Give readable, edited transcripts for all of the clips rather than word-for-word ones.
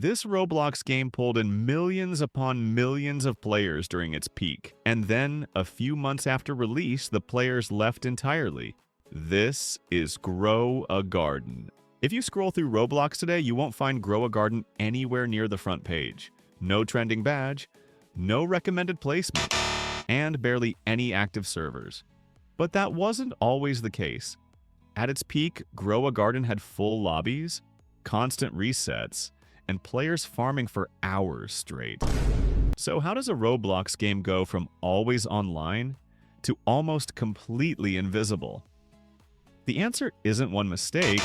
This Roblox game pulled in millions upon millions of players during its peak, and then, a few months after release, the players left entirely. This is Grow a Garden. If you scroll through Roblox today, you won't find Grow a Garden anywhere near the front page. No trending badge, no recommended placement, and barely any active servers. But that wasn't always the case. At its peak, Grow a Garden had full lobbies, constant resets, and players farming for hours straight. So how does a Roblox game go from always online to almost completely invisible? The answer isn't one mistake.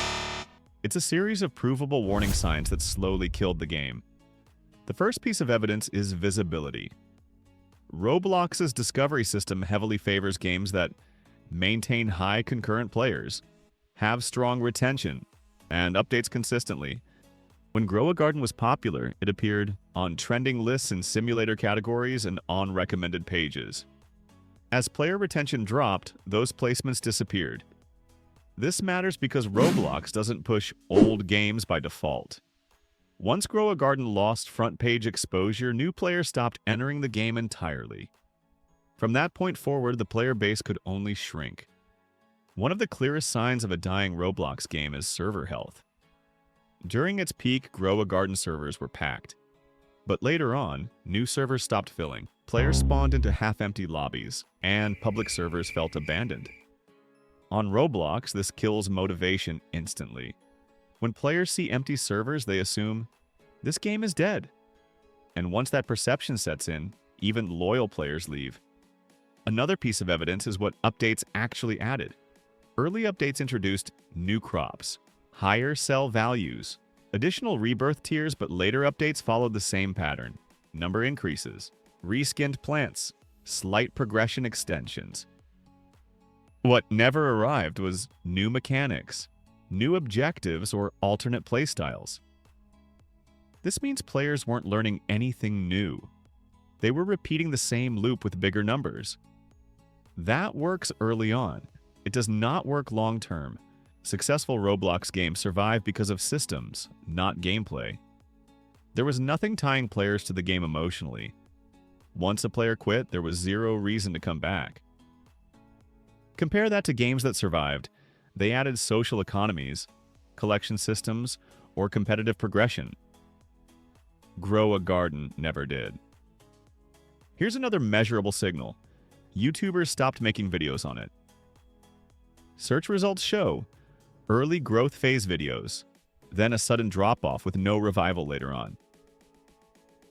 It's a series of provable warning signs that slowly killed the game. The first piece of evidence is visibility. Roblox's discovery system heavily favors games that maintain high concurrent players, have strong retention, and updates consistently. When Grow a Garden was popular, it appeared on trending lists in simulator categories and on recommended pages. As player retention dropped, those placements disappeared. This matters because Roblox doesn't push old games by default. Once Grow a Garden lost front-page exposure, new players stopped entering the game entirely. From that point forward, the player base could only shrink. One of the clearest signs of a dying Roblox game is server health. During its peak, Grow a Garden servers were packed. But later on, new servers stopped filling, players spawned into half-empty lobbies, and public servers felt abandoned. On Roblox, this kills motivation instantly. When players see empty servers, they assume, this game is dead. And once that perception sets in, even loyal players leave. Another piece of evidence is what updates actually added. Early updates introduced new crops, higher sell values, additional rebirth tiers, but later updates followed the same pattern. Number increases, reskinned plants, slight progression extensions. What never arrived was new mechanics, new objectives, or alternate playstyles. This means players weren't learning anything new. They were repeating the same loop with bigger numbers. That works early on. It does not work long-term. Successful Roblox games survive because of systems, not gameplay. There was nothing tying players to the game emotionally. Once a player quit, there was zero reason to come back. Compare that to games that survived. They added social economies, collection systems, or competitive progression. Grow a Garden never did. Here's another measurable signal. YouTubers stopped making videos on it. Search results show early growth phase videos, then a sudden drop-off with no revival later on.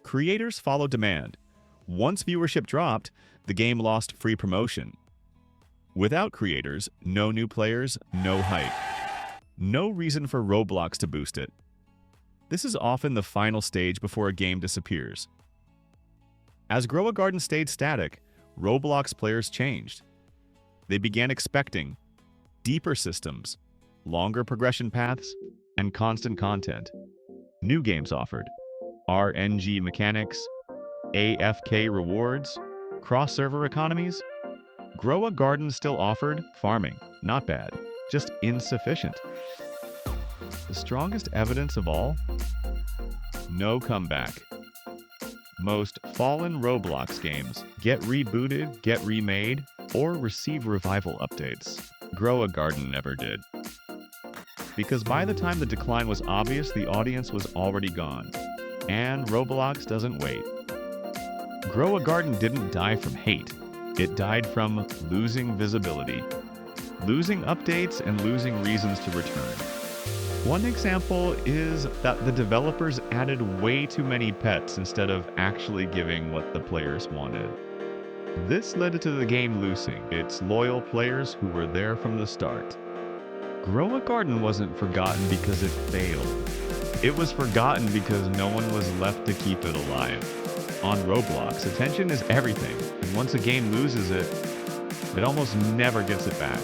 Creators followed demand. Once viewership dropped, the game lost free promotion. Without creators, no new players, no hype. No reason for Roblox to boost it. This is often the final stage before a game disappears. As Grow a Garden stayed static, Roblox players changed. They began expecting deeper systems, longer progression paths, and constant content. New games offered RNG mechanics, AFK rewards, cross-server economies. Grow a Garden still offered farming, not bad, just insufficient. The strongest evidence of all? No comeback. Most fallen Roblox games get rebooted, get remade, or receive revival updates. Grow a Garden never did. Because by the time the decline was obvious, the audience was already gone. And Roblox doesn't wait. Grow a Garden didn't die from hate. It died from losing visibility, losing updates, and losing reasons to return. One example is that the developers added way too many pets instead of actually giving what the players wanted. This led to the game losing its loyal players who were there from the start. Grow a Garden wasn't forgotten because it failed. It was forgotten because no one was left to keep it alive. On Roblox, attention is everything, and once a game loses it, it almost never gets it back.